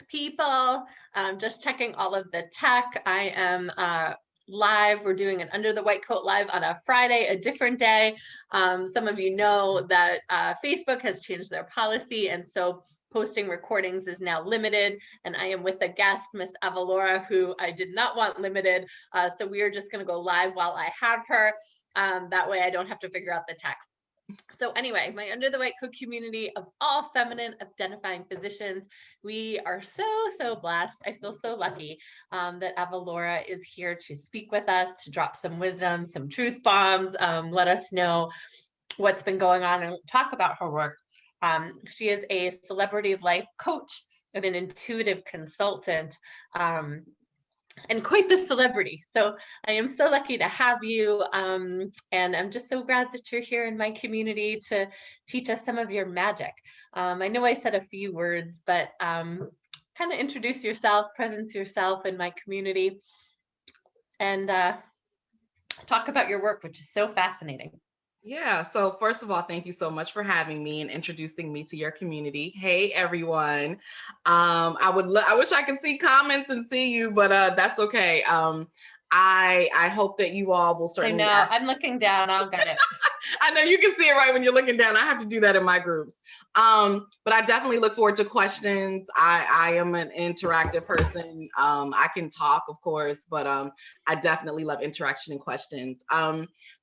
people. Just checking all of the tech. I am live. We're doing an Under the White Coat live on a Friday, a different day. Some of you know that Facebook has changed their policy, and so posting recordings is now limited. And I am with a guest, Miss Avalaura, who I did not want limited. So we are just going to go live while I have her. That way I don't have to figure out the tech. So anyway, my Under the White Coat community of all feminine identifying physicians, we are so blessed. I feel so lucky that Avalaura is here to speak with us, to drop some wisdom, some truth bombs, let us know what's been going on and talk about her work. She is a celebrity life coach and an intuitive consultant. And quite the celebrity. So I am so lucky to have you. And I'm just so glad that you're here in my community to teach us some of your magic. I know I said a few words, but kind of introduce yourself, presence yourself in my community, and talk about your work, which is so fascinating. Yeah. So first of all, thank you so much for having me and introducing me to your community. Hey, everyone. I wish I could see comments and see you, but that's okay. I hope that you all will certainly. I know. I'm looking down. I'll get it. I know you can see it right when you're looking down. I have to do that in my groups. But I definitely look forward to questions. I am an interactive person. I can talk, of course, but I definitely love interaction and questions.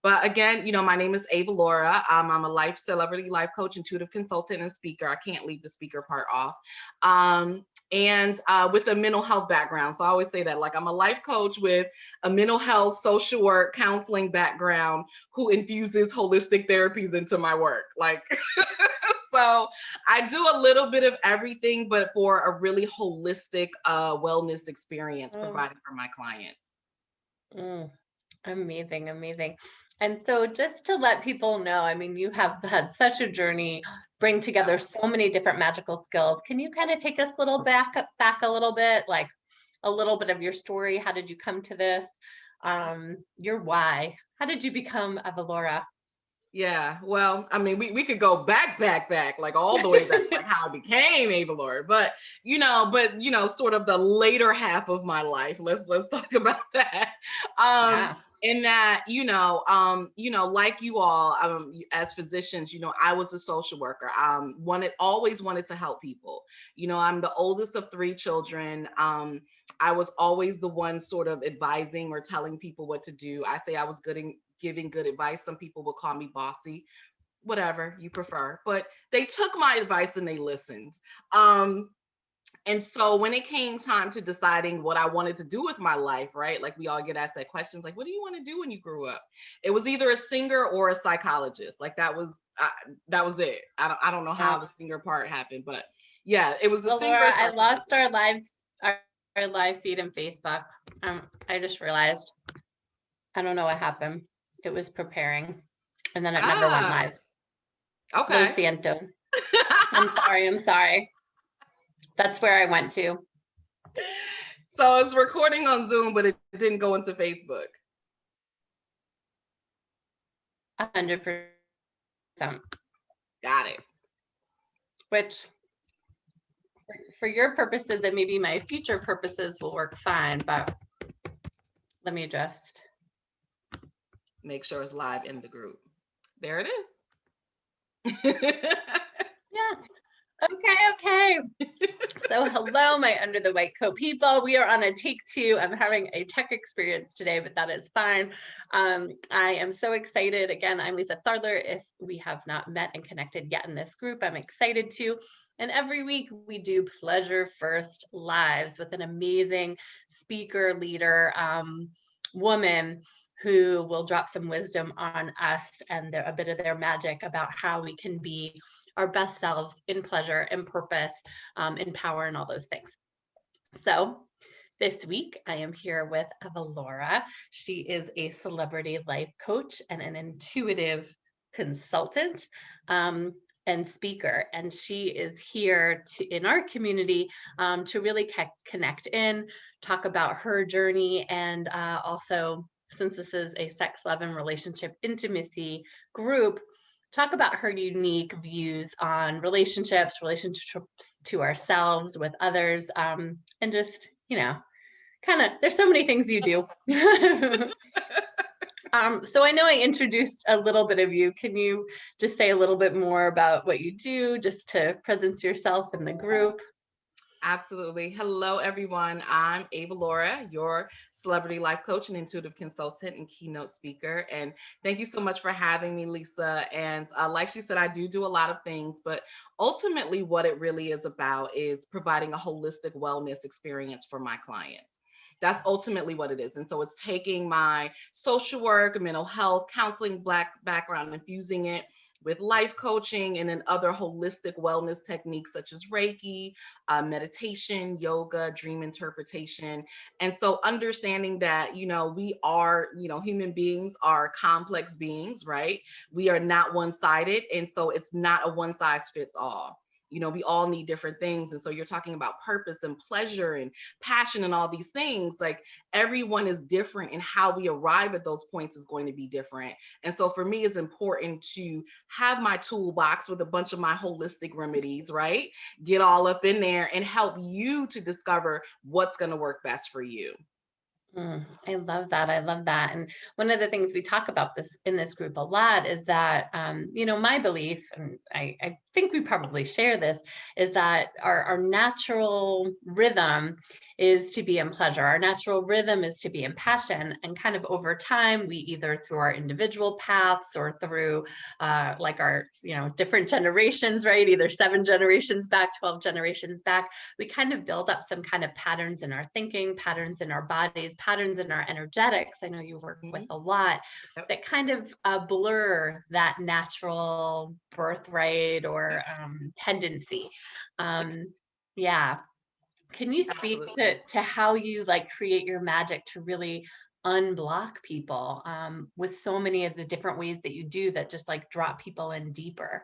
But again, my name is Avalaura. I'm a celebrity life coach, intuitive consultant, and speaker. I can't leave the speaker part off. And with a mental health background. So I always say that, like, I'm a life coach with a mental health, social work, counseling background who infuses holistic therapies into my work. Like, so I do a little bit of everything, but for a really holistic wellness experience provided for my clients. Amazing, amazing. And so just to let people know, I mean, you have had such a journey, bring together so many different magical skills. Can you kind of take us back a little bit, like a little bit of your story? How did you come to this? Your why? How did you become Avalaura? Yeah, well, I mean, we could go back, like all the way back, like how I became Avalaura. But sort of the later half of my life. Let's talk about that. Yeah. In that, like you all, as physicians, I was a social worker. Always wanted to help people. I'm the oldest of 3 children. I was always the one sort of advising or telling people what to do. I say I was good in giving good advice. Some people will call me bossy, whatever you prefer, but they took my advice and they listened. And so when it came time to deciding what I wanted to do with my life, right? Like, we all get asked that question, like, what do you want to do when you grew up? It was either a singer or a psychologist. Like, that was it. I don't know how the singer part happened, but yeah, it was the singer. Laura, I lost our live feed in Facebook. I just realized. I don't know what happened. It was preparing, and then it never went live. Okay. Lo siento. I'm sorry. That's where I went to. So it's recording on Zoom, but it didn't go into Facebook. 100%. Got it. Which, for your purposes and maybe my future purposes, will work fine, but let me just make sure it's live in the group. There it is. Yeah. Okay. So hello, my Under the White Coat people. We are on a take 2. I'm having a tech experience today, but that is fine. I am so excited. Again, I'm Lisa Tharler. If we have not met and connected yet in this group, I'm excited to. And every week we do Pleasure First Lives with an amazing speaker, leader, woman who will drop some wisdom on us and a bit of their magic about how we can be our best selves in pleasure and purpose, in power, and all those things. So this week I am here with Avalaura. She is a celebrity life coach and an intuitive consultant and speaker, and she is here in our community to really connect in, talk about her journey, and also, since this is a sex, love, and relationship intimacy group, talk about her unique views on relationships to ourselves, with others, and just, kind of, there's so many things you do. So I know I introduced a little bit of you. Can you just say a little bit more about what you do, just to presence yourself in the group? Absolutely. Hello, everyone. I'm Avalaura, your celebrity life coach and intuitive consultant and keynote speaker. And thank you so much for having me, Lisa. And like she said, I do a lot of things, but ultimately, what it really is about is providing a holistic wellness experience for my clients. That's ultimately what it is. And so it's taking my social work, mental health, counseling, Black background, infusing it with life coaching and then other holistic wellness techniques such as Reiki, meditation, yoga, dream interpretation. And so understanding that, we are, human beings are complex beings, right? We are not one-sided. And so it's not a one size fits all. We all need different things. And so you're talking about purpose and pleasure and passion and all these things. Like everyone is different, and how we arrive at those points is going to be different. And so for me, it's important to have my toolbox with a bunch of my holistic remedies, right? Get all up in there and help you to discover what's going to work best for you. I love that. I love that. And one of the things we talk about this in this group a lot is that, my belief, and I think we probably share this, is that our natural rhythm is to be in pleasure. Our natural rhythm is to be in passion. And kind of over time, we either through our individual paths or through like our, different generations, right? Either 7 generations back, 12 generations back, we kind of build up some kind of patterns in our thinking, patterns in our bodies, patterns in our energetics. I know you work with a lot that kind of blur that natural birthright or tendency. Yeah. Can you speak to how you create your magic to really unblock people with so many of the different ways that you do that just drop people in deeper?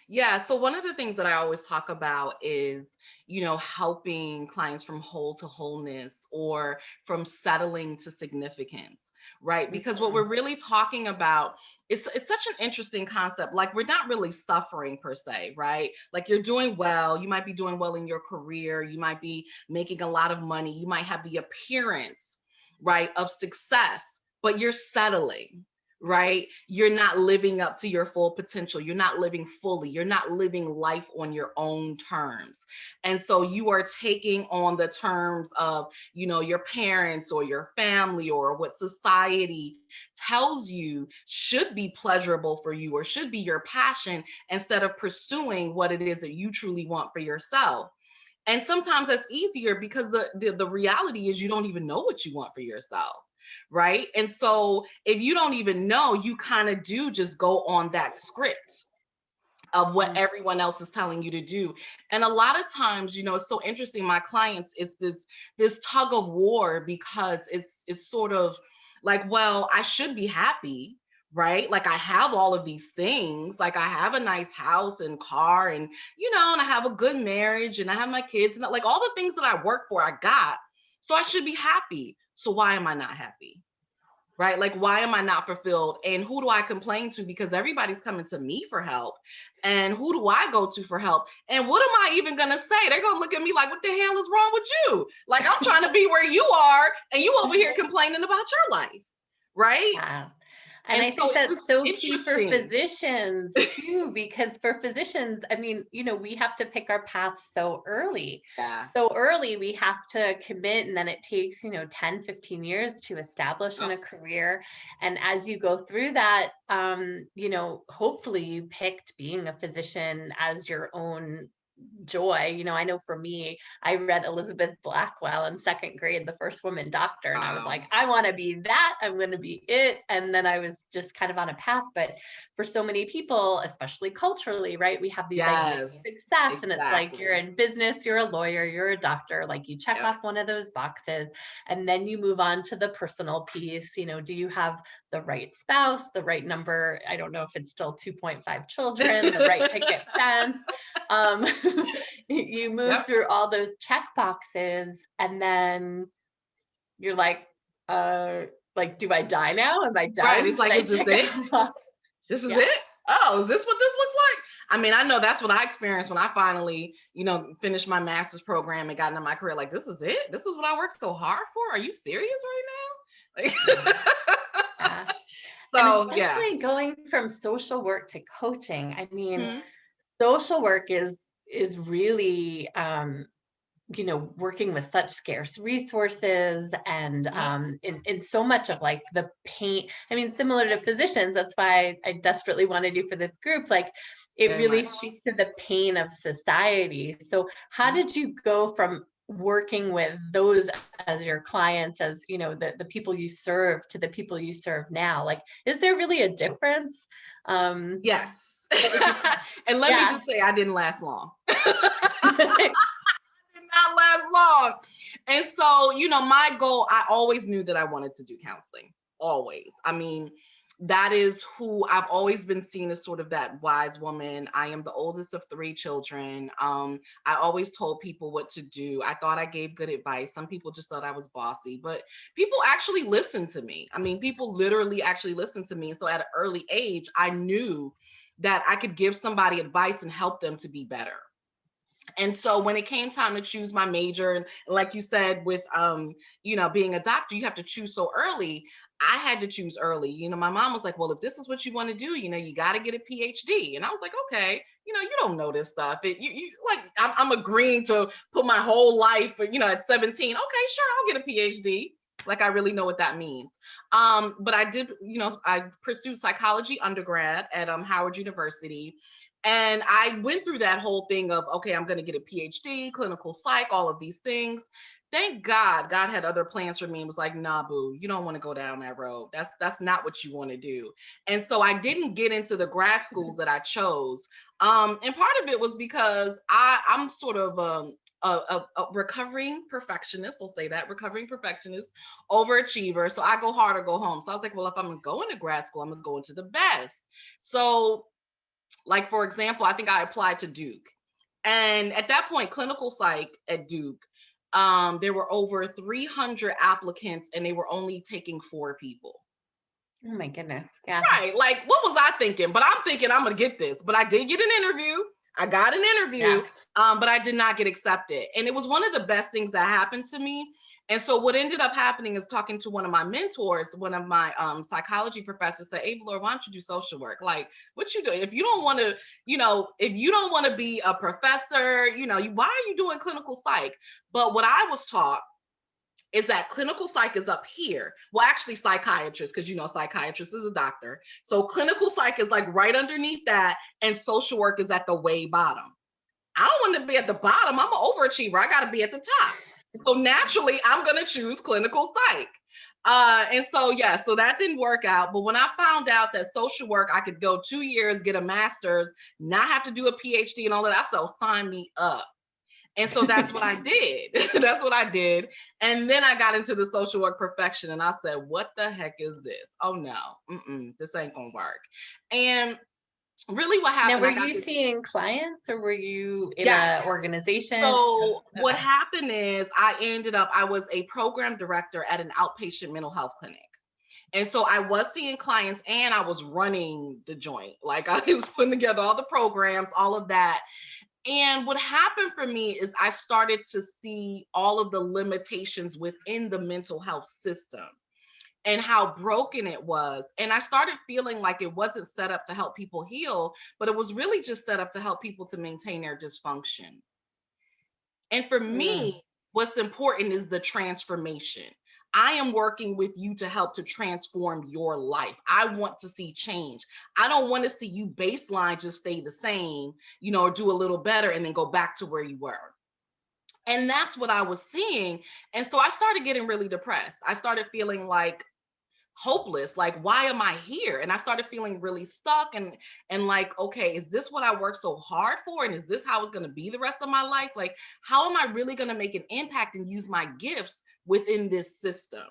Yeah. So one of the things that I always talk about is, helping clients from whole to wholeness, or from settling to significance, right? Because what we're really talking about is, it's such an interesting concept. Like we're not really suffering per se, right? Like you're doing well. You might be doing well in your career. You might be making a lot of money. You might have the appearance, right, of success, but you're settling. Right? You're not living up to your full potential. You're not living fully. You're not living life on your own terms. And so you are taking on the terms of, your parents or your family or what society tells you should be pleasurable for you or should be your passion, instead of pursuing what it is that you truly want for yourself. And sometimes that's easier because the reality is you don't even know what you want for yourself. Right. And so if you don't even know, you kind of do just go on that script of what everyone else is telling you to do. And a lot of times, it's so interesting. My clients, it's this tug of war, because it's sort of like, well, I should be happy, right? Like I have all of these things, like I have a nice house and car, and and I have a good marriage, and I have my kids, and like all the things that I work for, I got. So I should be happy. So why am I not happy? Right? Like, why am I not fulfilled? And who do I complain to? Because everybody's coming to me for help. And who do I go to for help? And what am I even going to say? They're going to look at me like, what the hell is wrong with you? Like, I'm trying to be where you are, and you over here complaining about your life. Right? Yeah. And I think that's so key for physicians too, because for physicians, I mean, we have to pick our path so early. Yeah. So early, we have to commit, and then it takes, 10, 15 years to establish in a career. And as you go through that, hopefully you picked being a physician as your own joy. I know for me, I read Elizabeth Blackwell in 2nd grade, The First Woman Doctor, and I was like, I want to be that. I'm going to be it. And then I was just kind of on a path. But for so many people, especially culturally, right, we have these ideas of success, and it's like you're in business, you're a lawyer, you're a doctor, like you check off one of those boxes, and then you move on to the personal piece. Do you have the right spouse, the right number? I don't know if it's still 2.5 children, the right picket fence. You move through all those check boxes, and then you're like, do I die now? Am I done? Right. It's like, is this it? This is it? oh, is this what this looks like? I mean, I know that's what I experienced when I finally, finished my master's program and got into my career. Like, this is it? This is what I worked so hard for? Are you serious right now? Like, Yeah. And so yeah. especially going from social work to coaching. I mean, Mhm. social work is really working with such scarce resources and Yep. in so much of like the pain. I mean, similar to physicians, that's why I desperately wanted you for this group. Like it Very really much. speaks to the pain of society. So how Mhm. did you go from working with those as your clients, as the people you serve, to the people you serve now? Like, is there really a difference? Yes. What would you say? And let me Yeah. just say, I didn't last long. Did not last long. And so, my goal, I always knew that I wanted to do counseling. Always. I mean, that is who I've always been seen as, sort of that wise woman. I am the oldest of 3 children. I always told people what to do. I thought I gave good advice. Some people just thought I was bossy, but people actually listened to me. I mean, people literally actually listened to me. So at an early age, I knew that I could give somebody advice and help them to be better. And so when it came time to choose my major, and like you said, with being a doctor, you have to choose so early. I had to choose early. My mom was like, well, if this is what you want to do, you got to get a PhD. And I was like, okay, you don't know this stuff. You like, I'm agreeing to put my whole life, at 17. Okay, sure, I'll get a PhD. Like, I really know what that means. But I did, I pursued psychology undergrad at Howard University. And I went through that whole thing of, okay, I'm going to get a PhD, clinical psych, all of these things. Thank God had other plans for me and was like, nah, boo, you don't want to go down that road. That's not what you want to do. And so I didn't get into the grad schools that I chose. And part of it was because I'm sort of a recovering perfectionist. I'll say that, recovering perfectionist, overachiever. So I go hard or go home. So I was like, well, if I'm going to grad school, I'm going to go into the best. So, like, for example, I think I applied to Duke. And at that point, clinical psych at Duke, there were over 300 applicants and they were only taking 4 people. Oh my goodness. Yeah. Right. Like, what was I thinking? But I'm thinking I'm going to get this. But I did get an interview. I got an interview, Yeah. but I did not get accepted. And it was one of the best things that happened to me. And so what ended up happening is talking to one of my mentors, one of my psychology professors said, Avalaura, why don't you do social work? Like, what you doing? If you don't want to, if you don't want to be a professor, why are you doing clinical psych? But what I was taught is that clinical psych is up here. Well, actually psychiatrist, because psychiatrist is a doctor. So clinical psych is like right underneath that, and social work is at the way bottom. I don't want to be at the bottom. I'm an overachiever. I got to be at the top. So naturally, I'm going to choose clinical psych. And so, yeah, so that didn't work out. But when I found out that social work, I could go 2 years, get a master's, not have to do a PhD and all that, I said, sign me up. And so that's what I did. That's what I did. And then I got into the social work profession and I said, what the heck is this? Oh no, this ain't gonna work. And really what Now, happened, were I got you this. seeing clients or were you in Yes. a organization? So what Okay. happened is I was a program director at an outpatient mental health clinic. And so I was seeing clients and I was running the joint. Like, I was putting together all the programs, all of that. And what happened for me is I started to see all of the limitations within the mental health system and how broken it was. And I started feeling like it wasn't set up to help people heal, but it was really just set up to help people to maintain their dysfunction. And for Mm. me, what's important is the transformation. I am working with you to help to transform your life. I want to see change. I don't want to see you baseline just stay the same, or do a little better and then go back to where you were. And that's what I was seeing. And so I started getting really depressed. I started feeling like hopeless, like, why am I here? And I started feeling really stuck and like, okay, is this what I worked so hard for, and is this how it's going to be the rest of my life? Like, how am I really going to make an impact and use my gifts within this system?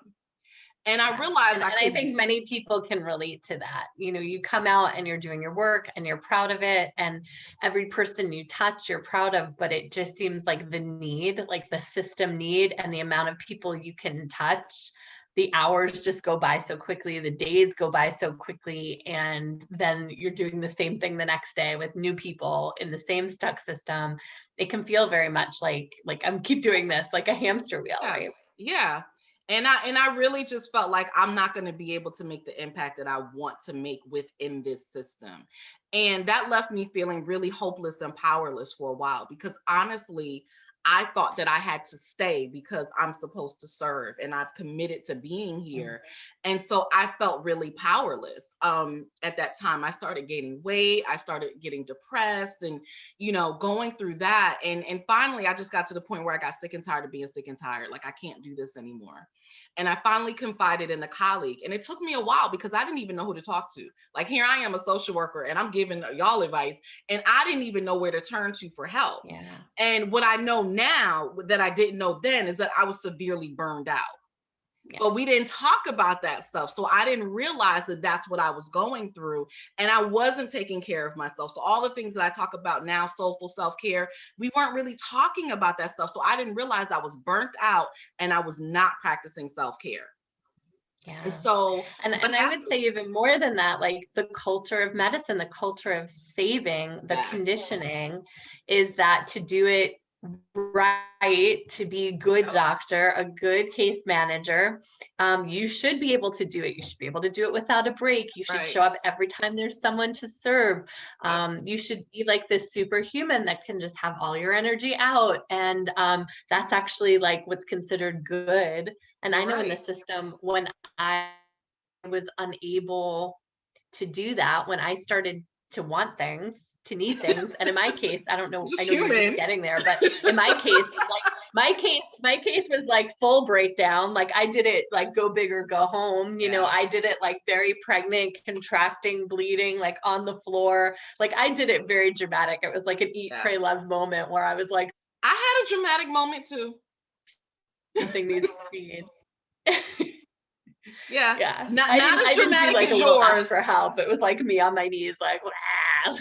And I Yeah. realized And I I could. think many people can relate to that. You come out and you're doing your work and you're proud of it. And every person you touch, you're proud of, but it just seems like the need, like the system need and the amount of people you can touch, the hours just go by so quickly, the days go by so quickly, and then you're doing the same thing the next day with new people in the same stuck system. It can feel very much like I'm keep doing this, like a hamster wheel, Yeah. right? Yeah. And I really just felt like I'm not going to be able to make the impact that I want to make within this system. And that left me feeling really hopeless and powerless for a while, because honestly, I thought that I had to stay because I'm supposed to serve and I've committed to being here. And so I felt really powerless. At that time, I started gaining weight, I started getting depressed, and going through that. And finally, I just got to the point where I got sick and tired of being sick and tired. Like, I can't do this anymore. And I finally confided in a colleague. And it took me a while because I didn't even know who to talk to. Like, here I am, a social worker, and I'm giving y'all advice, and I didn't even know where to turn to for help. Yeah. And what I know now that I didn't know then is that I was severely burned out. Yeah. But we didn't talk about that stuff. So I didn't realize that that's what I was going through. And I wasn't taking care of myself. So all the things that I talk about now, soulful self-care, we weren't really talking about that stuff. So I didn't realize I was burnt out and I was not practicing self-care. Yeah. And so, And I would say even more than that, like the culture of medicine, the culture of saving, the yes, conditioning is that to do it right, to be a good doctor, a good case manager, you should be able to do it. You should be able to do it without a break. You should right. show up every time there's someone to serve. You should be like this superhuman that can just have all your energy out. And that's actually like what's considered good. And I know in the Right. system, when I was unable to do that, when I started to want things, to need things, and in my case, I don't know, I Just know you're just human. getting there, but in my case, like my case was like full breakdown. Like I did it like go big or go home. You know, Yeah. I did it like very pregnant, contracting, bleeding, like on the floor. Like I did it very dramatic. It was like an eat, Yeah. pray, love moment where I was like, I had a dramatic moment too. something needs to feed. Yeah. Yeah. Not I as didn't do dramatic like a as little ask yours. for help. It was like me on my knees, like,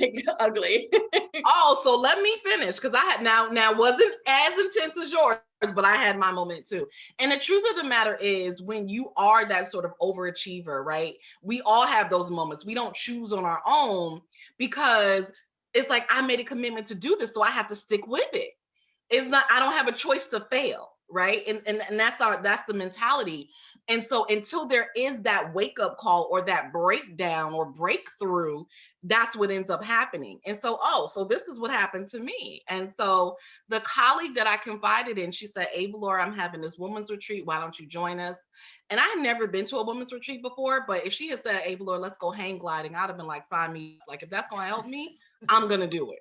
like ugly. Oh, so let me finish, because I had now wasn't as intense as yours, but I had my moment too. And the truth of the matter is, when you are that sort of overachiever, right? We all have those moments. We don't choose on our own, because it's like, I made a commitment to do this, so I have to stick with it. It's not, I don't have a choice to fail, right? And that's the mentality. And so until there is that wake up call or that breakdown or breakthrough, that's what ends up happening. And so, so this is what happened to me. And so the colleague that I confided in, she said, Avalaura, I'm having this women's retreat, why don't you join us? And I had never been to a women's retreat before, but if she had said, Avalaura, let's go hang gliding, I'd have been like, sign me. Like, if that's going to help me, I'm going to do it.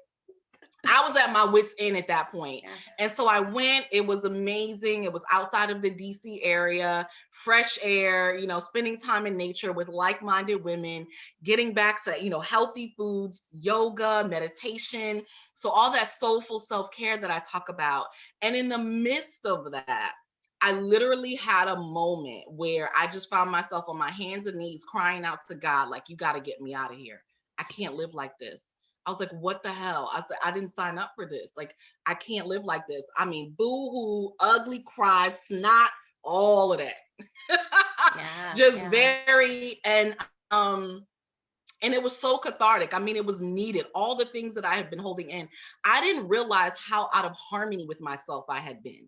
I was at my wit's end at that point. Yeah. And so I went. It was amazing. It was outside of the DC area, fresh air, spending time in nature with like-minded women, getting back to, healthy foods, yoga, meditation. So all that soulful self-care that I talk about. And in the midst of that, I literally had a moment where I just found myself on my hands and knees crying out to God, like, you got to get me out of here. I can't live like this. I was like, what the hell? I said, I didn't sign up for this. Like, I can't live like this. I mean, boo-hoo, ugly cry, snot, all of that. Just very, and it was so cathartic. I mean, it was needed. All the things that I had been holding in, I didn't realize how out of harmony with myself I had been.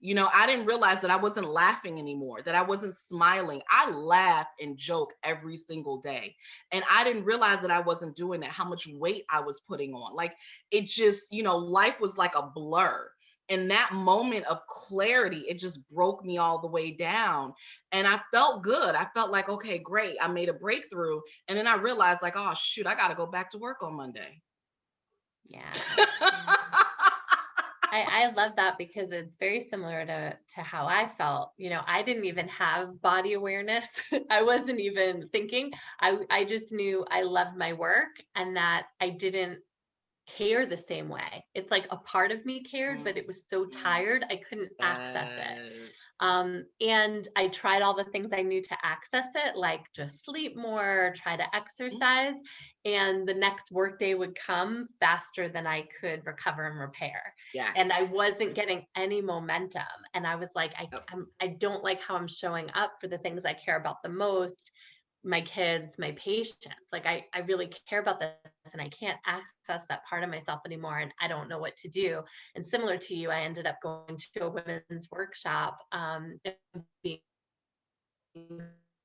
I didn't realize that I wasn't laughing anymore, that I wasn't smiling. I laugh and joke every single day. And I didn't realize that I wasn't doing that, how much weight I was putting on. Like, it just, life was like a blur. And that moment of clarity, it just broke me all the way down. And I felt good. I felt like, okay, great. I made a breakthrough. And then I realized, like, oh, shoot, I got to go back to work on Monday. Yeah. I love that, because it's very similar to how I felt. I didn't even have body awareness. I wasn't even thinking. I just knew I loved my work, and that I didn't care the same way. It's like a part of me cared, but it was so tired, I couldn't access it. And I tried all the things I knew to access it, like just sleep more, try to exercise, and the next workday would come faster than I could recover and repair. Yes. And I wasn't getting any momentum. And I was like, I don't like how I'm showing up for the things I care about the most, my kids, my patients. Like I really care about this and I can't access that part of myself anymore. And I don't know what to do. And similar to you, I ended up going to a women's workshop, and being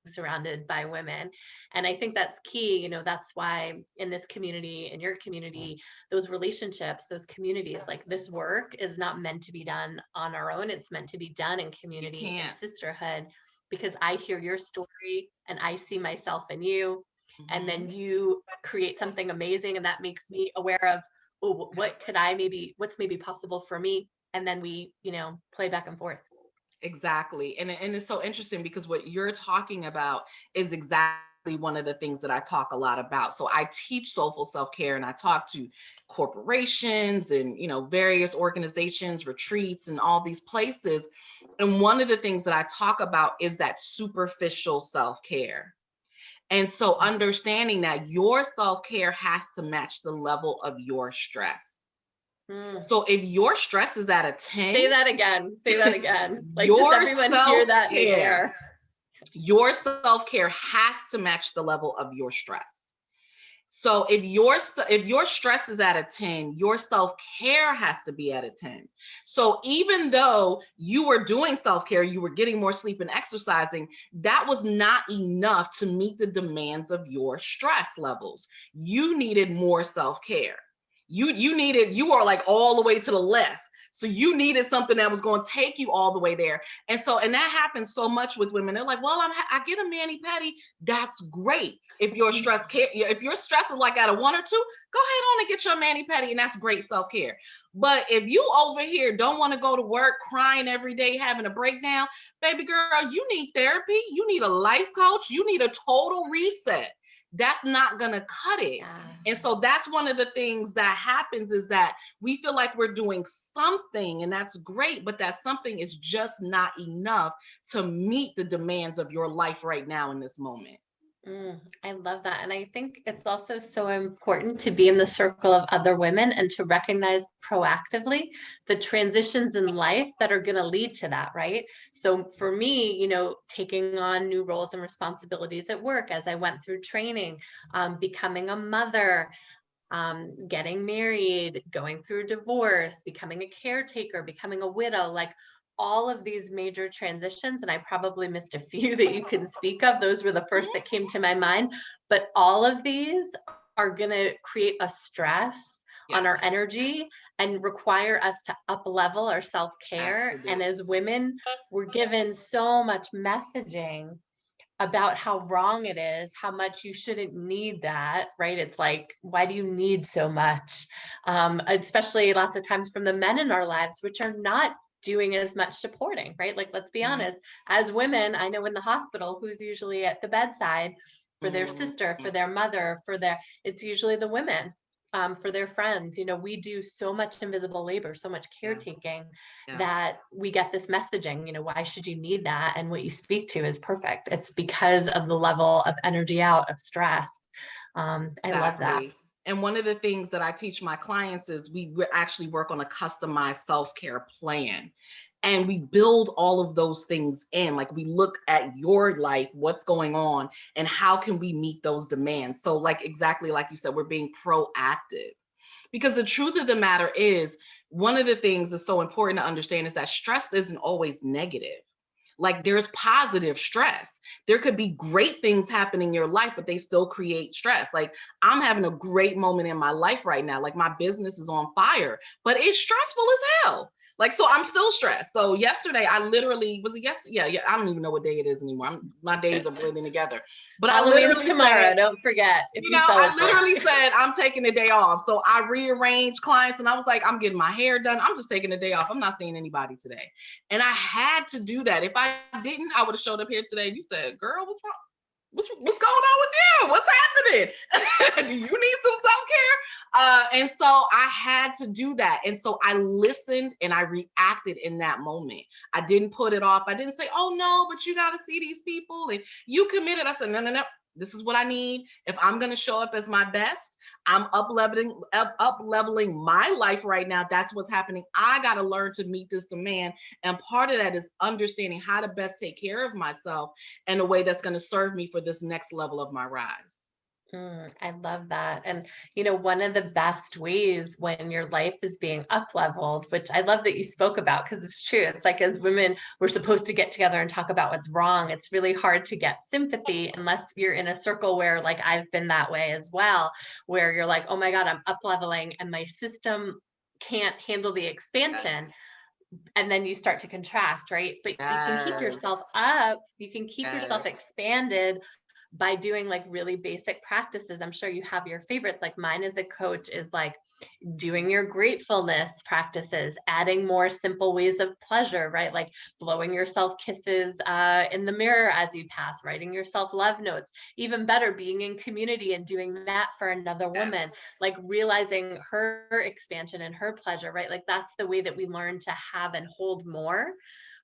surrounded by women. And I think that's key. You know, that's why in this community, in your community, those relationships, those communities, like this work is not meant to be done on our own. It's meant to be done in community and sisterhood, because I hear your story and I see myself in you. And then you create something amazing. And that makes me aware of, oh, what's maybe possible for me. And then we, you know, play back and forth. Exactly. And it's so interesting because what you're talking about is exactly one of the things that I talk a lot about. So I teach soulful self-care and I talk to corporations and, you know, various organizations, retreats, and all these places. And one of the things that I talk about is that superficial self-care. And so understanding that your self-care has to match the level of your stress. So if your stress is at a 10, say that again. Like, does everyone hear that in there? Your self-care has to match the level of your stress. So if your stress is at a 10, your self-care has to be at a 10. So even though you were doing self-care, you were getting more sleep and exercising, that was not enough to meet the demands of your stress levels. You needed more self-care. You are like all the way to the left. So you needed something that was going to take you all the way there. And that happens so much with women. They're like, well, I get a mani-pedi. That's great. If your stress is like at a 1 or 2, go ahead on and get your mani-pedi, and that's great self-care. But if you over here don't want to go to work, crying every day, having a breakdown, baby girl, you need therapy. You need a life coach. You need a total reset. That's not going to cut it. Yeah. And so that's one of the things that happens, is that we feel like we're doing something, and that's great, but that something is just not enough to meet the demands of your life right now in this moment. I love that. And I think it's also so important to be in the circle of other women and to recognize proactively the transitions in life that are going to lead to that, right? So for me, you know, taking on new roles and responsibilities at work as I went through training, becoming a mother, getting married, going through divorce, becoming a caretaker, becoming a widow, like all of these major transitions, and I probably missed a few that you can speak of. Those were the first that came to my mind, but all of these are going to create a stress on our energy and require us to up level our self-care. And as women, we're given so much messaging about how wrong it is, how much you shouldn't need that, right? It's like, why do you need so much? Especially lots of times from the men in our lives, which are not doing as much supporting, right? Like, let's be honest, as women, I know in the hospital, who's usually at the bedside for their sister, for their mother, it's usually the women. For their friends, you know, we do so much invisible labor, so much caretaking, that we get this messaging, you know, why should you need that? And what you speak to is perfect. It's because of the level of energy out of stress. I love that. And one of the things that I teach my clients is we actually work on a customized self-care plan. And we build all of those things in, like we look at your life, what's going on, and how can we meet those demands? So like, exactly like you said, we're being proactive. Because the truth of the matter is, one of the things that's so important to understand is that stress isn't always negative. Like, there's positive stress. There could be great things happening in your life, but they still create stress. Like, I'm having a great moment in my life right now. Like, my business is on fire, but it's stressful as hell. Like, so I'm still stressed. So yesterday, I literally, was it yesterday? Yeah, I don't even know what day it is anymore. My days are blending together. But Halloween's I literally tomorrow, said, don't forget. I literally said, I'm taking a day off. So I rearranged clients and I was like, I'm getting my hair done. I'm just taking a day off. I'm not seeing anybody today. And I had to do that. If I didn't, I would have showed up here today. You said, girl, what's wrong? what's going on with you? What's happening? Do you need some self-care? And so I had to do that. And so I listened and I reacted in that moment. I didn't put it off. I didn't say, oh no, but you got to see these people and you committed. I said, no, no, no. This is what I need. If I'm going to show up as my best, I'm up leveling my life right now. That's what's happening. I got to learn to meet this demand. And part of that is understanding how to best take care of myself in a way that's going to serve me for this next level of my rise. I love that. And, one of the best ways when your life is being up leveled, which I love that you spoke about, because it's true. It's like, as women, we're supposed to get together and talk about what's wrong. It's really hard to get sympathy unless you're in a circle where, like, I've been that way as well, where you're like, oh my God, I'm up leveling and my system can't handle the expansion. Yes. And then you start to contract, right? But you can keep yourself up, you can keep yourself expanded by doing like really basic practices. I'm sure you have your favorites. Like mine as a coach is like doing your gratefulness practices, adding more simple ways of pleasure, right? Like blowing yourself kisses in the mirror as you pass, writing yourself love notes, even better, being in community and doing that for another woman, like realizing her expansion and her pleasure, right? Like that's the way that we learn to have and hold more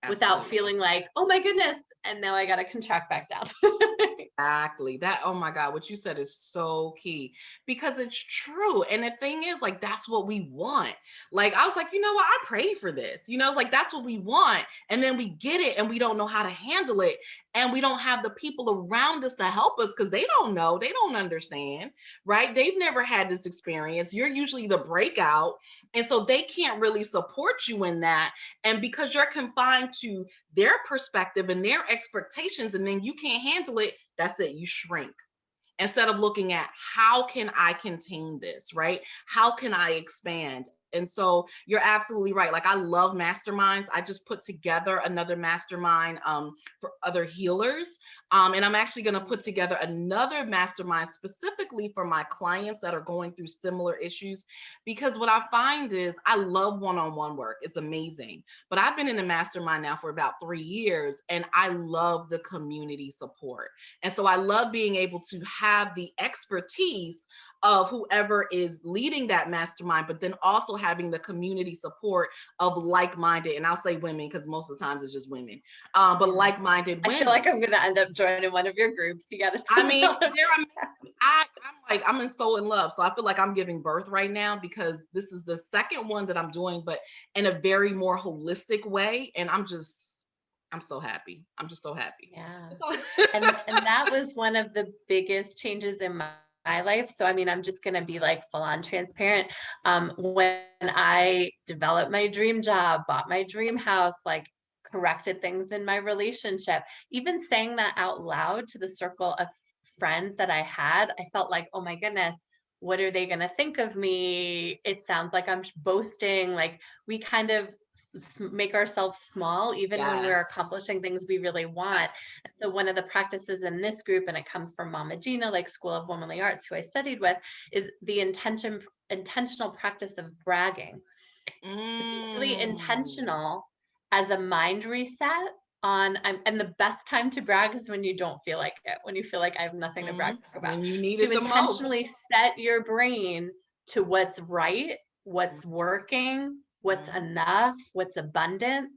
without feeling like, oh my goodness, and now I got to contract back down. Exactly. That, oh my God, what you said is so key because it's true. And the thing is, like, that's what we want. Like, I was like, you know what? I prayed for this. It's like, that's what we want. And then we get it and we don't know how to handle it. And we don't have the people around us to help us because they don't know, they don't understand, right? They've never had this experience. You're usually the breakout. And so they can't really support you in that. And because you're confined to their perspective and their expectations, and then you can't handle it, that's it, you shrink. Instead of looking at how can I contain this, right? How can I expand? And so you're absolutely right. Like I love masterminds. I just put together another mastermind for other healers. And I'm actually going to put together another mastermind specifically for my clients that are going through similar issues. Because what I find is I love one-on-one work. It's amazing. But I've been in a mastermind now for about 3 years and I love the community support. And so I love being able to have the expertise of whoever is leading that mastermind, but then also having the community support of like-minded, and I'll say women because most of the times it's just women, but like-minded women. I feel like I'm going to end up joining one of your groups. You got to. I'm so in love. So I feel like I'm giving birth right now because this is the second one that I'm doing, but in a very more holistic way. And I'm so happy. I'm just so happy. Yeah. and that was one of the biggest changes in my life. So, I mean, I'm just going to be like full on transparent. When I developed my dream job, bought my dream house, like corrected things in my relationship, even saying that out loud to the circle of friends that I had, I felt like, oh my goodness, what are they going to think of me? It sounds like I'm boasting. Like we kind of make ourselves small, even when we're accomplishing things we really want. So one of the practices in this group, and it comes from Mama Gina, like School of Womanly Arts, who I studied with, is the intentional practice of bragging. Really intentional as a mind reset on, and the best time to brag is when you don't feel like it, when you feel like I have nothing to brag about. When you need it the intentionally most. set your brain to what's right, what's working, what's enough, what's abundant,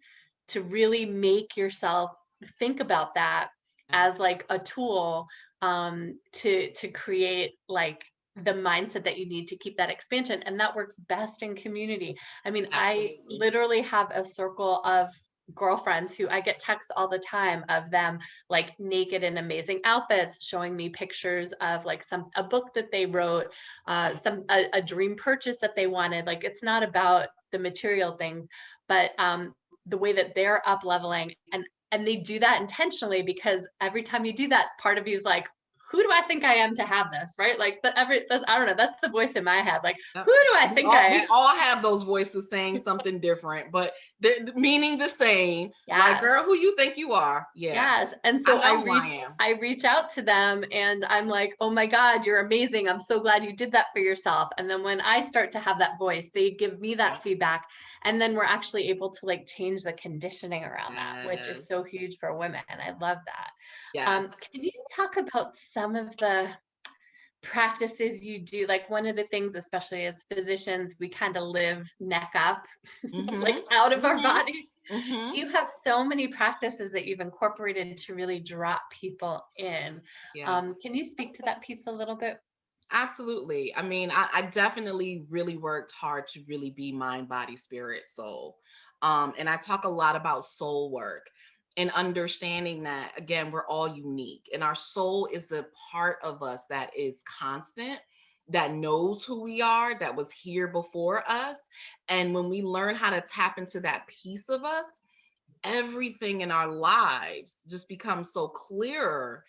to really make yourself think about that as like a tool to create like the mindset that you need to keep that expansion. And that works best in community. I mean, I literally have a circle of girlfriends who I get texts all the time of them like naked in amazing outfits, showing me pictures of like a book that they wrote, a dream purchase that they wanted. Like it's not about the material things, but the way that they're up leveling, and they do that intentionally, because every time you do that, part of you is like, who do I think I am to have this, right? Like I don't know, that's the voice in my head. Like, who do I think I am? We all have those voices saying something different, but meaning the same. Yes. Like, girl, who you think you are? Yeah. Yes. And so I reach out to them and I'm like, oh my God, you're amazing. I'm so glad you did that for yourself. And then when I start to have that voice, they give me that feedback. And then we're actually able to like change the conditioning around that, which is Yes. so huge for women. I love that. Yes. Can you talk about some of the practices you do? Like one of the things, especially as physicians, we kind of live neck up, like out of our bodies. You have so many practices that you've incorporated to really drop people in. Yeah. Can you speak to that piece a little bit? Absolutely. I mean, I definitely really worked hard to really be mind, body, spirit, soul. And I talk a lot about soul work and understanding that, again, we're all unique and our soul is the part of us that is constant, that knows who we are, that was here before us. And when we learn how to tap into that piece of us, everything in our lives just becomes so clearer,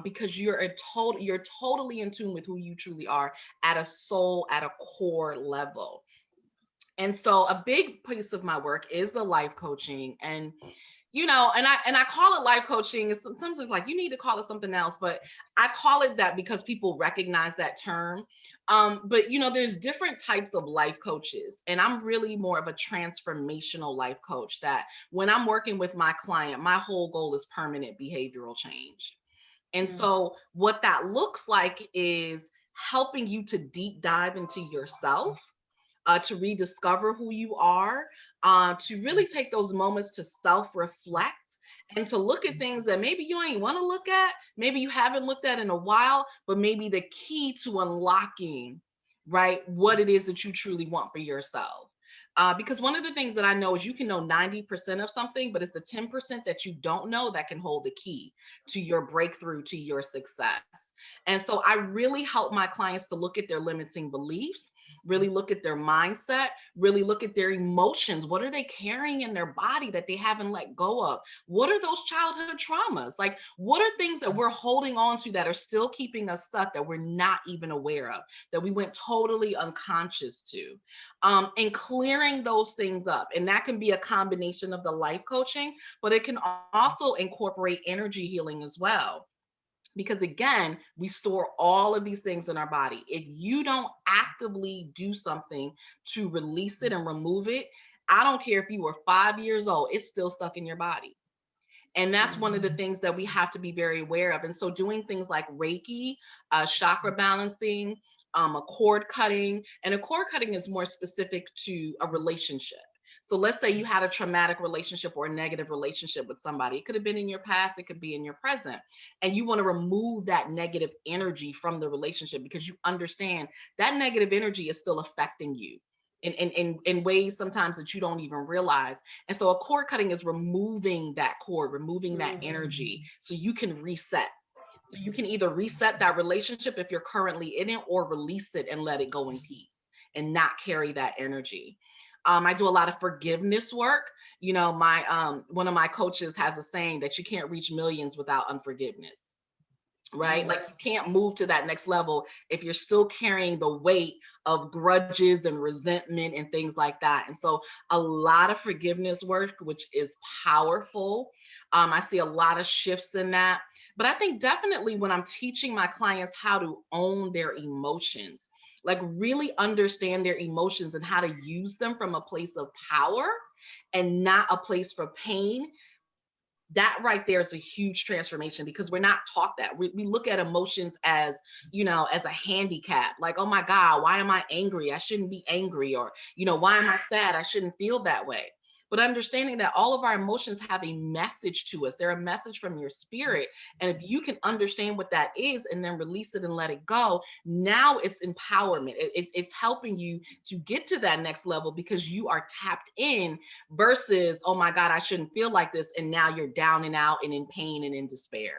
because you're totally in tune with who you truly are at a soul, at a core level. And so a big piece of my work is the life coaching. And and I call it life coaching. Sometimes it's like you need to call it something else, but I call it that because people recognize that term. But there's different types of life coaches, and I'm really more of a transformational life coach. That when I'm working with my client, my whole goal is permanent behavioral change. And so what that looks like is helping you to deep dive into yourself, to rediscover who you are, to really take those moments to self-reflect and to look at things that maybe you ain't want to look at, maybe you haven't looked at in a while, but maybe the key to unlocking, right, what it is that you truly want for yourself. Because one of the things that I know is you can know 90% of something, but it's the 10% that you don't know that can hold the key to your breakthrough, to your success. And so I really help my clients to look at their limiting beliefs, really look at their mindset, really look at their emotions. What are they carrying in their body that they haven't let go of? What are those childhood traumas? Like, what are things that we're holding on to that are still keeping us stuck, that we're not even aware of, that we went totally unconscious to? And clearing those things up. And that can be a combination of the life coaching, but it can also incorporate energy healing as well. Because again, we store all of these things in our body. If you don't actively do something to release it and remove it, I don't care if you were 5 years old, it's still stuck in your body. And that's one of the things that we have to be very aware of. And so doing things like Reiki, chakra balancing, a cord cutting, and a cord cutting is more specific to a relationship. So let's say you had a traumatic relationship or a negative relationship with somebody. It could have been in your past, it could be in your present. And you want to remove that negative energy from the relationship because you understand that negative energy is still affecting you in ways sometimes that you don't even realize. And so a cord cutting is removing that cord, removing that energy so you can reset. You can either reset that relationship if you're currently in it, or release it and let it go in peace and not carry that energy. I do a lot of forgiveness work. My one of my coaches has a saying that you can't reach millions without unforgiveness. Right? Like you can't move to that next level if you're still carrying the weight of grudges and resentment and things like that. And so a lot of forgiveness work, which is powerful. I see a lot of shifts in that. But I think definitely when I'm teaching my clients how to own their emotions, like really understand their emotions and how to use them from a place of power and not a place for pain, that right there is a huge transformation, because we're not taught that. We look at emotions as, as a handicap, like, oh my God, why am I angry? I shouldn't be angry. Or, why am I sad? I shouldn't feel that way. But understanding that all of our emotions have a message to us. They're a message from your spirit. And if you can understand what that is and then release it and let it go, now it's empowerment. It's helping you to get to that next level because you are tapped in, versus, oh my God, I shouldn't feel like this. And now you're down and out and in pain and in despair.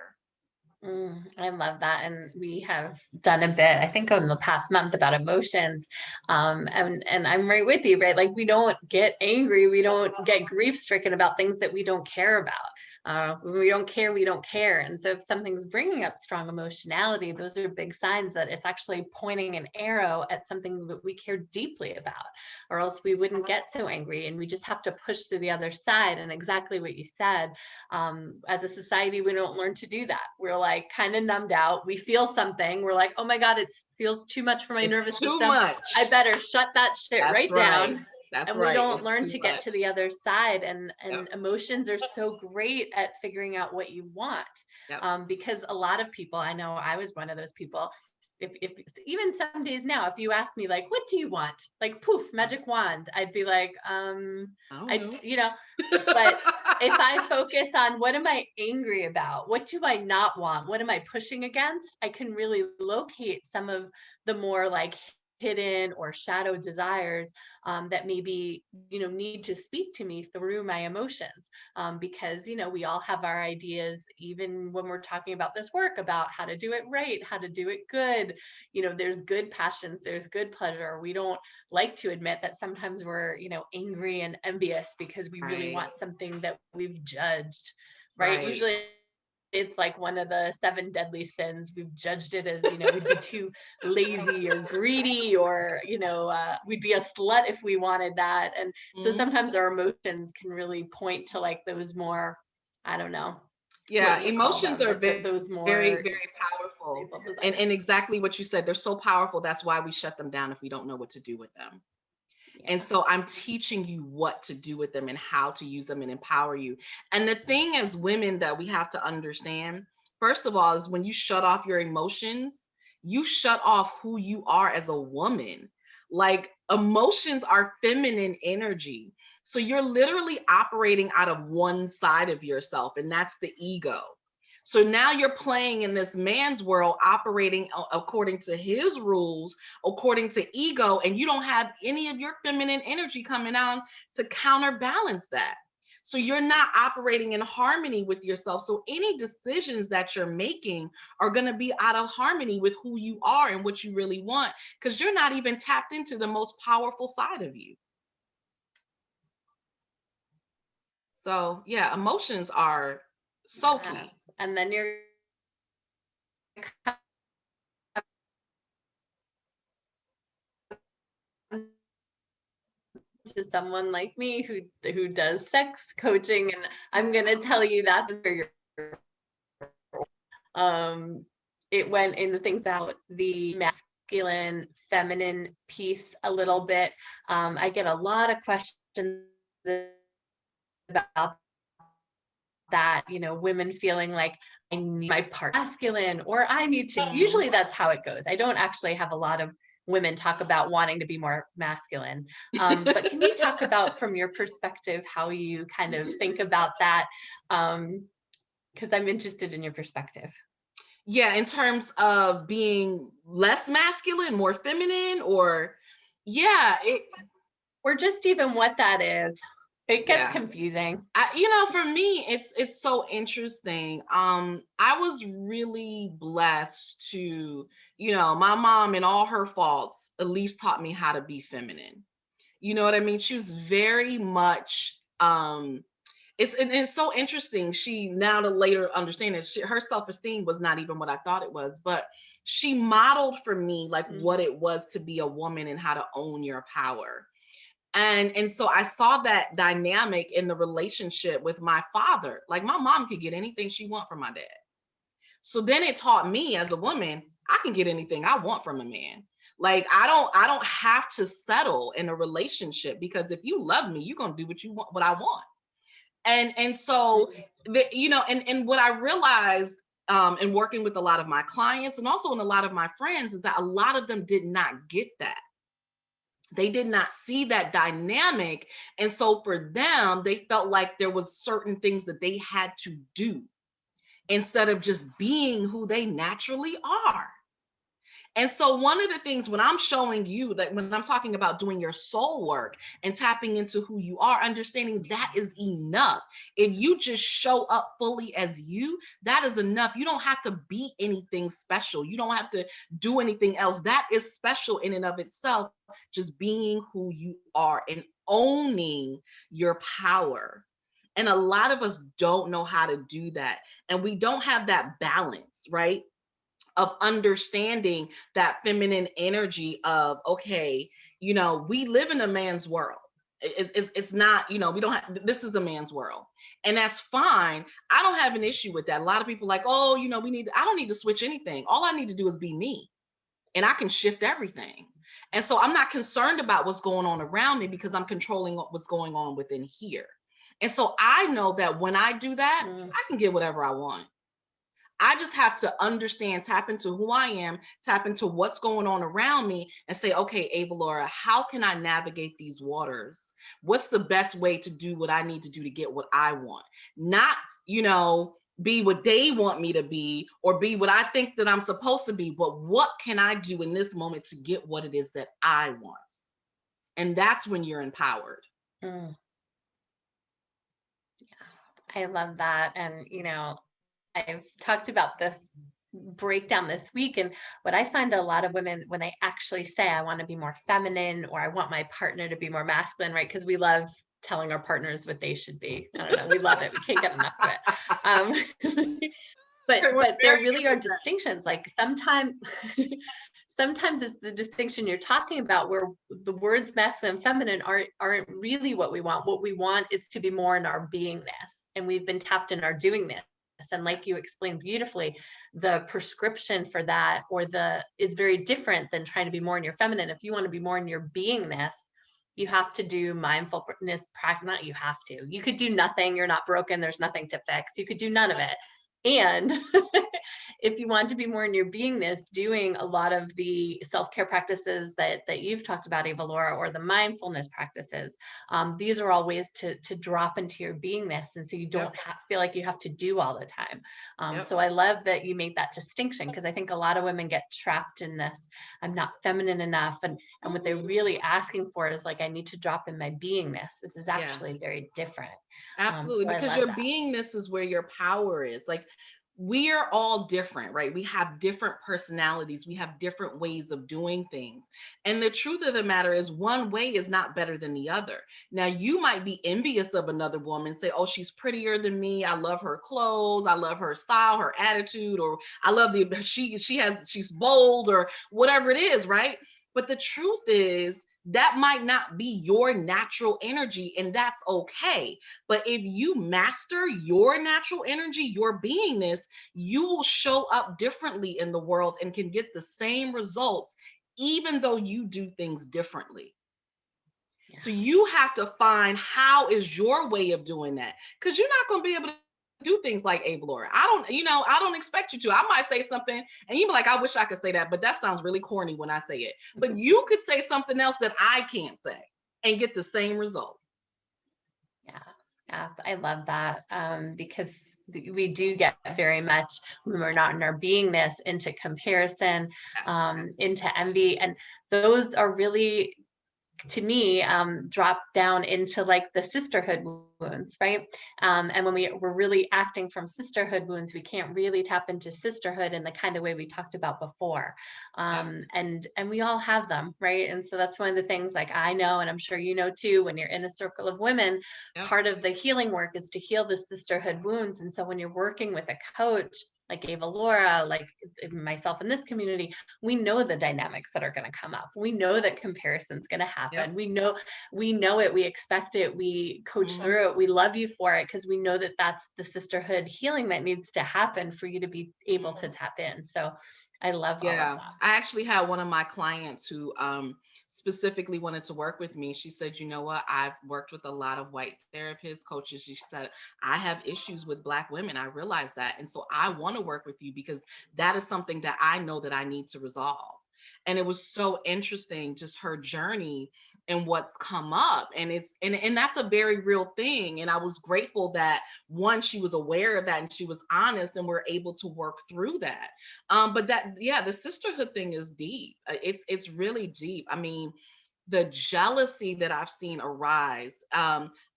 I love that. And we have done a bit, I think, in the past month about emotions. And I'm right with you, right? Like we don't get angry, we don't get grief stricken about things that we don't care about. When we don't care, we don't care. And so if something's bringing up strong emotionality, those are big signs that it's actually pointing an arrow at something that we care deeply about, or else we wouldn't get so angry. And we just have to push to the other side. And exactly what you said, as a society, we don't learn to do that. We're like kind of numbed out. We feel something. We're like, oh my God, it feels too much for my nervous system. Much. I better shut that shit right down. That's and we right. don't It's learn too to get much. to the other side. Yep. And emotions are so great at figuring out what you want. Yep. Because a lot of people, I know I was one of those people, if even some days now, if you ask me like, what do you want, like poof, magic wand, I'd be like, I don't I'd know. you know but if I focus on what am I angry about, what do I not want, what am I pushing against, I can really locate some of the more like hidden or shadow desires that maybe need to speak to me through my emotions, because we all have our ideas, even when we're talking about this work, about how to do it right, how to do it good. There's good passions, there's good pleasure. We don't like to admit that sometimes we're angry and envious because we really Right. want something that we've judged, right? Right. Usually it's like one of the 7 deadly sins. We've judged it as we'd be too lazy or greedy, or we'd be a slut if we wanted that. And so Mhm. sometimes our emotions can really point to like those more, I don't know Yeah, what you call emotions them, are but very, those very, more very powerful. And desires. and exactly what you said, they're so powerful. That's why we shut them down if we don't know what to do with them. And Yeah. so I'm teaching you what to do with them and how to use them and empower you. And the thing as women that we have to understand, first of all, is when you shut off your emotions, you shut off who you are as a woman. Like emotions are feminine energy. So you're literally operating out of one side of yourself, and that's the ego. So now you're playing in this man's world, operating according to his rules, according to ego, and you don't have any of your feminine energy coming out to counterbalance that. So you're not operating in harmony with yourself. So any decisions that you're making are going to be out of harmony with who you are and what you really want, because you're not even tapped into the most powerful side of you. So yeah, emotions are so Yes. key. And then you're to someone like me who does sex coaching, and I'm going to tell you that um it went in the things about the masculine feminine piece a little bit. I get a lot of questions about that, women feeling like I need my part masculine, or I need to, Mhm. usually that's how it goes. I don't actually have a lot of women talk about wanting to be more masculine. But can you talk about, from your perspective, how you kind of think about that? Because I'm interested in your perspective. Yeah, in terms of being less masculine, more feminine, or yeah, Or just even what that is. It gets yeah. confusing. For me, it's so interesting. I was really blessed to, my mom and all her faults at least taught me how to be feminine. You know what I mean? She was very much it's so interesting. She now to later understand it, her self-esteem was not even what I thought it was, but she modeled for me like what Mhm. it was to be a woman and how to own your power. And so I saw that dynamic in the relationship with my father. Like my mom could get anything she want from my dad. So then it taught me as a woman, I can get anything I want from a man. Like I don't have to settle in a relationship, because if you love me, you're gonna do what you want, what I want. And so and what I realized in working with a lot of my clients and also in a lot of my friends is that a lot of them did not get that. They did not see that dynamic, and so for them they felt like there was certain things that they had to do instead of just being who they naturally are. And so, one of the things when I'm showing you that when I'm talking about doing your soul work and tapping into who you are, understanding that is enough. If you just show up fully as you, that is enough. You don't have to be anything special. You don't have to do anything else. That is special in and of itself, just being who you are and owning your power. And a lot of us don't know how to do that. And we don't have that balance, right? Of understanding that feminine energy of, okay, we live in a man's world. It's not, we don't have, this is a man's world, and that's fine. I don't have an issue with that. A lot of people like, oh, I don't need to switch anything. All I need to do is be me, and I can shift everything. And so I'm not concerned about what's going on around me because I'm controlling what's going on within here. And so I know that when I do that, I can get whatever I want. I just have to understand, tap into who I am, tap into what's going on around me, and say, okay, Avalaura, how can I navigate these waters? What's the best way to do what I need to do to get what I want? Not, be what they want me to be or be what I think that I'm supposed to be, but what can I do in this moment to get what it is that I want? And that's when you're empowered. Mm. I love that. And, I've talked about this breakdown this week. And what I find a lot of women, when they actually say, I want to be more feminine, or I want my partner to be more masculine, right? Because we love telling our partners what they should be. I don't know. We love it. We can't get enough of it. But there really are distinctions. Like sometimes it's the distinction you're talking about where the words masculine and feminine aren't really what we want. What we want is to be more in our beingness. And we've been tapped in our doingness. And like you explained beautifully, the prescription for that is very different than trying to be more in your feminine. If you want to be more in your beingness, you have to do mindfulness practice. You have to. You could do nothing. You're not broken. There's nothing to fix. You could do none of it. And if you want to be more in your beingness, doing a lot of the self-care practices that you've talked about, Avalaura, or the mindfulness practices, these are all ways to drop into your beingness. And so you don't feel like you have to do all the time. So I love that you made that distinction, because I think a lot of women get trapped in this, I'm not feminine enough. And what they're really asking for is like, I need to drop in my beingness. This is actually very different. Absolutely. So because your beingness is where your power is. Like, we are all different, right? We have different personalities. We have different ways of doing things. And the truth of the matter is, one way is not better than the other. Now, you might be envious of another woman, say, oh, she's prettier than me. I love her clothes. I love her style, her attitude, or I love she's bold, or whatever it is, right? But the truth is, that might not be your natural energy, and that's okay. But if you master your natural energy, your beingness, you will show up differently in the world and can get the same results, even though you do things differently. So you have to find how is your way of doing that, because you're not going to be able to do things like Avalaura. I don't expect you to. I might say something and you be like, I wish I could say that, but that sounds really corny when I say it. But you could say something else that I can't say and get the same result. Yeah, I love that, because we do get very much, when we're not in our beingness, into comparison, into envy. And those are really, to me, drop down into like the sisterhood wounds, right? And when we're really acting from sisterhood wounds, we can't really tap into sisterhood in the kind of way we talked about before. And we all have them, right? And so that's one of the things, like, I know, and I'm sure you know too, when you're in a circle of women, part of the healing work is to heal the sisterhood wounds. And so when you're working with a coach like Avalaura, like myself in this community, we know the dynamics that are going to come up. We know that comparison is going to happen. We know it. We expect it. We coach through it. We love you for it, because we know that that's the sisterhood healing that needs to happen for you to be able to tap in. So I love all of that. I actually had one of my clients who specifically wanted to work with me. She said, you know what? I've worked with a lot of white therapists, coaches. She said, I have issues with Black women. I realize that. And so I want to work with you because that is something that I know that I need to resolve. And it was so interesting, just her journey and what's come up. And and that's a very real thing. And I was grateful that, one, she was aware of that and she was honest, and we're able to work through that. But the sisterhood thing is deep. It's really deep. I mean, the jealousy that I've seen arise.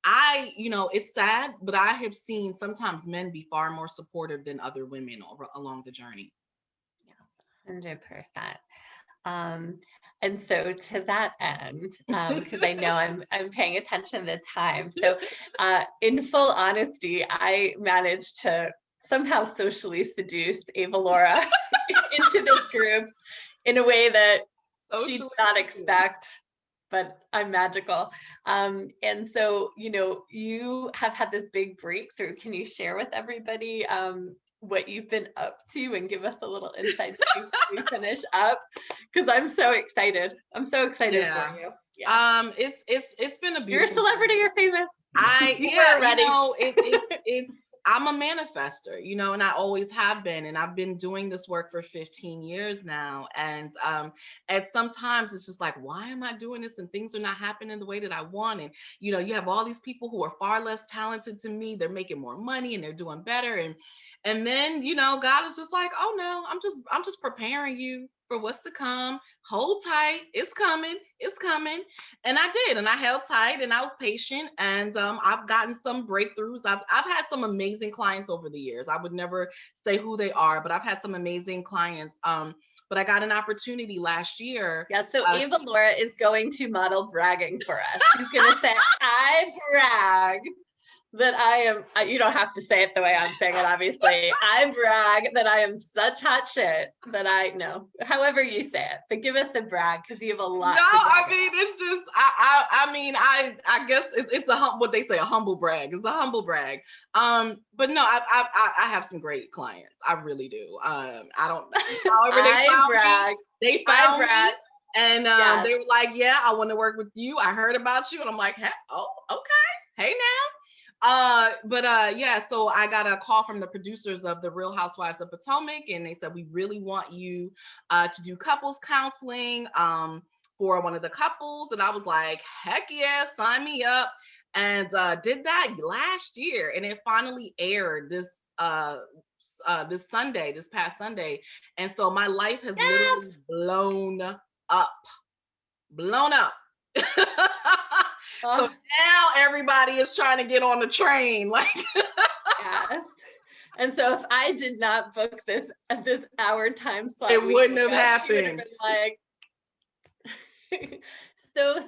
It's sad, but I have seen sometimes men be far more supportive than other women along the journey. 100%. And so to that end, because I know I'm paying attention to the time. So in full honesty, I managed to somehow socially seduce Avalaura into this group in a way that she did not expect, but I'm magical. And so, you have had this big breakthrough. Can you share with everybody what you've been up to and give us a little insight before we finish up? Because I'm so excited. I'm so excited for you. Yeah. It's been a You're a beautiful celebrity, journey. you're famous. You Yeah, were ready. it's I'm a manifester, and I always have been, and I've been doing this work for 15 years now. And at sometimes it's just like, why am I doing this? And things are not happening the way that I want. And you have all these people who are far less talented to me. They're making more money and they're doing better. And then, God is just like, oh no, I'm just preparing you for what's to come. Hold tight. It's coming. It's coming. And I did, and I held tight, and I was patient, and I've gotten some breakthroughs. I've had some amazing clients over the years. I would never say who they are, but I've had some amazing clients. But I got an opportunity last year. Yeah, so Avalaura is going to model bragging for us. She's going to say, I brag that I am, you don't have to say it the way I'm saying it, obviously. I brag that I am such hot shit that I know, however you say it, but give us a brag because you have a lot. No, I mean, it's just, I guess it's what they say, a humble brag. It's a humble brag. But no, I have some great clients. I really do. I don't, however they found me, and they were like, yeah, I want to work with you. I heard about you. And I'm like, hey, oh, okay. Hey now. Yeah, so I got a call from the producers of the Real Housewives of Potomac, and they said, we really want you to do couples counseling for one of the couples. And I was like, heck yeah, sign me up. And did that last year, and it finally aired this Sunday, this past Sunday. And so my life has literally blown up. So now everybody is trying to get on the train. Like, yes. And so if I did not book this at this hour time slot, it wouldn't have happened. Like,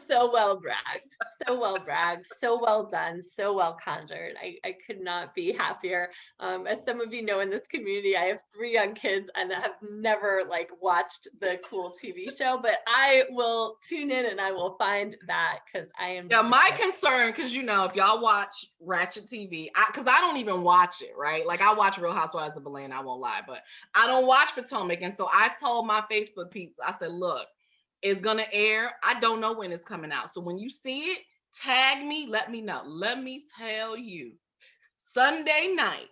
so well bragged, so well done, so well conjured. I could not be happier. As some of you know, in this community, I have 3 young kids and have never watched the cool TV show, but I will tune in and I will find that because I am. Yeah, my concern, because if y'all watch Ratchet TV, because I don't even watch it, right? Like, I watch Real Housewives of Atlanta, I won't lie, but I don't watch Potomac. And so I told my Facebook peeps, I said, look, it's gonna air. I don't know when it's coming out. So when you see it, tag me, let me know. Let me tell you, Sunday night,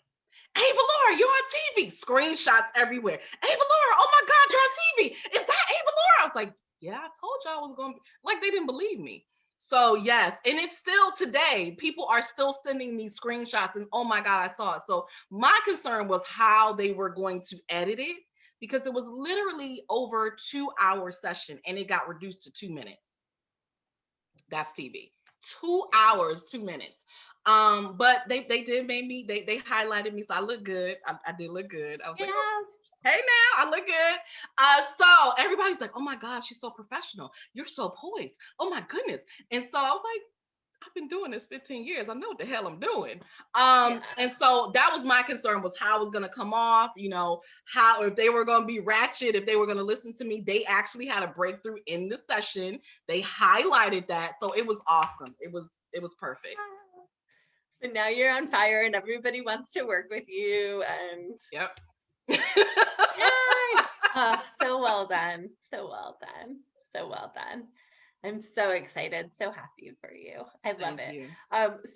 Avalaura, you're on TV. Screenshots everywhere. Avalaura, oh my God, you're on TV. Is that Avalaura? I was like, yeah, I told y'all I was gonna be, like, they didn't believe me. So yes, and it's still today, people are still sending me screenshots and oh my God, I saw it. So my concern was how they were going to edit it, because it was literally over 2-hour session and it got reduced to 2 minutes. That's TV. 2 hours, 2 minutes. But they did make me, they highlighted me, so I look good. I did look good. I was like, oh, hey now, I look good. So everybody's like, oh my God, she's so professional. You're so poised. Oh my goodness. And so I was like, I've been doing this 15 years. I know what the hell I'm doing. And so that was my concern, was how it was going to come off, how, if they were going to be ratchet, if they were going to listen to me. They actually had a breakthrough in the session. They highlighted that. So it was awesome. It was perfect. So now you're on fire and everybody wants to work with you. And yep. So well done. So well done. So well done. I'm so excited, so happy for you. I love it.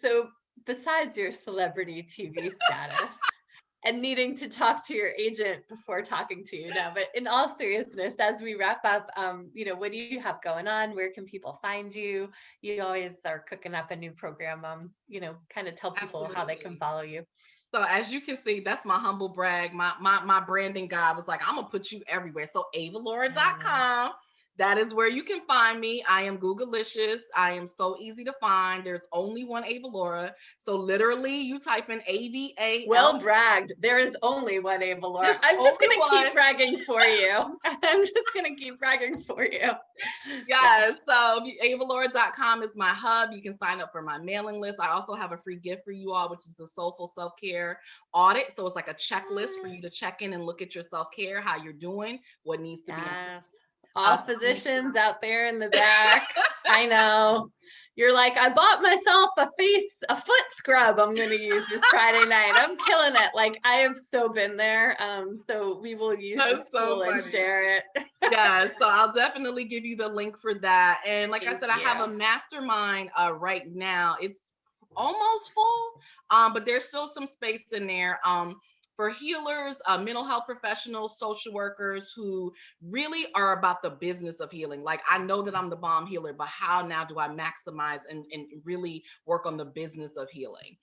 So besides your celebrity TV status and needing to talk to your agent before talking to you now, but in all seriousness, as we wrap up, what do you have going on? Where can people find you? You always are cooking up a new program. Kind of tell people how they can follow you. So as you can see, that's my humble brag. My branding guy was like, I'm gonna put you everywhere. So avalaura.com. That is where you can find me. I am Googleicious. I am so easy to find. There's only one Avalaura. So literally you type in AVA. Well bragged. There is only one Avalaura. I'm just going to keep bragging for you. I'm just going to keep bragging for you. Yeah. So avalaura.com is my hub. You can sign up for my mailing list. I also have a free gift for you all, which is the Soulful self-care audit. So it's like a checklist for you to check in and look at your self-care, how you're doing, what needs to be improved. All physicians out there in the back. I know. You're like, I bought myself a foot scrub I'm going to use this Friday night. I'm killing it. Like, I have so been there. So we will use this tool and share it. Yeah, so I'll definitely give you the link for that. And like I said, I have a mastermind right now. It's almost full, but there's still some space in there. For healers, mental health professionals, social workers who really are about the business of healing. Like, I know that I'm the bomb healer, but how now do I maximize and really work on the business of healing?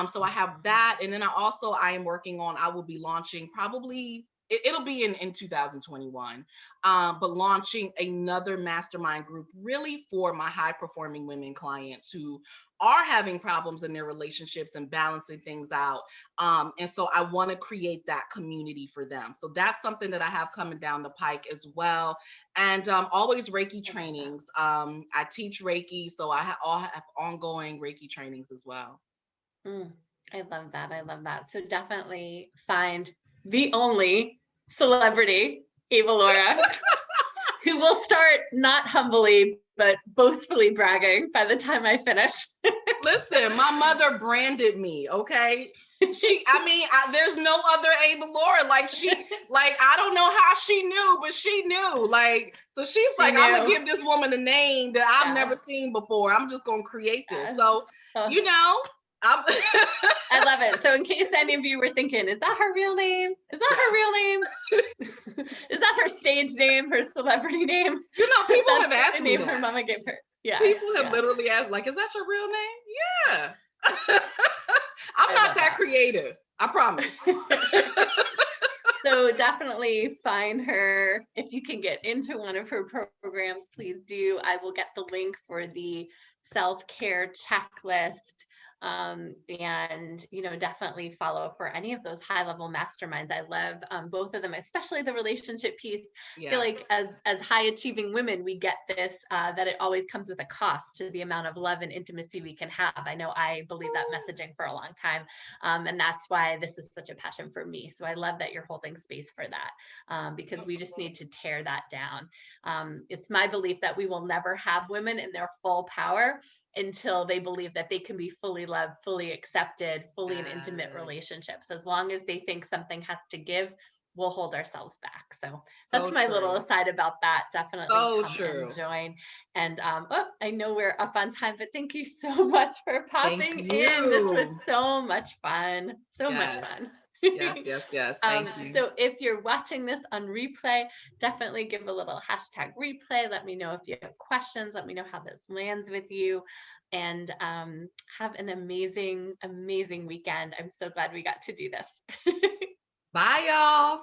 So I have that. And then I am working on, I will be launching probably, it'll be in 2021, but launching another mastermind group really for my high performing women clients who are having problems in their relationships and balancing things out. And so I want to create that community for them. So that's something that I have coming down the pike as well. And always Reiki trainings. I teach Reiki, so I have ongoing Reiki trainings as well. I love that. I love that. So definitely find the only celebrity, Avalaura, who will start not humbly, but boastfully bragging by the time I finish. Listen, my mother branded me, okay? There's no other Avalaura. Like, I don't know how she knew, but she knew. Like, so she's like, I'm gonna give this woman a name that I've never seen before. I'm just gonna create this. So, you know, I love it. So in case any of you were thinking, is that her real name? Is that her real name? Is that her stage name, her celebrity name? You know, people have asked me that. Her mama gave her. Yeah. People have literally asked, like, is that your real name? Yeah. I'm not that creative. I promise. So definitely find her. If you can get into one of her programs, please do. I will get the link for the self-care checklist. And, you know, definitely follow for any of those high level masterminds. I love both of them, especially the relationship piece. I feel like as high achieving women, we get this, that it always comes with a cost to the amount of love and intimacy we can have. I know I believe that messaging for a long time. And that's why this is such a passion for me. So I love that you're holding space for that, because we just need to tear that down. It's my belief that we will never have women in their full power until they believe that they can be fully loved, fully accepted, fully in intimate relationships. As long as they think something has to give, we'll hold ourselves back. So that's my little aside about that. Definitely come and join. And I know we're up on time, but thank you so much for popping in. This was so much fun. So much fun. Yes. Thank you. So if you're watching this on replay, definitely give a little hashtag replay. Let me know if you have questions. Let me know how this lands with you. And have an amazing, amazing weekend. I'm so glad we got to do this. Bye, y'all.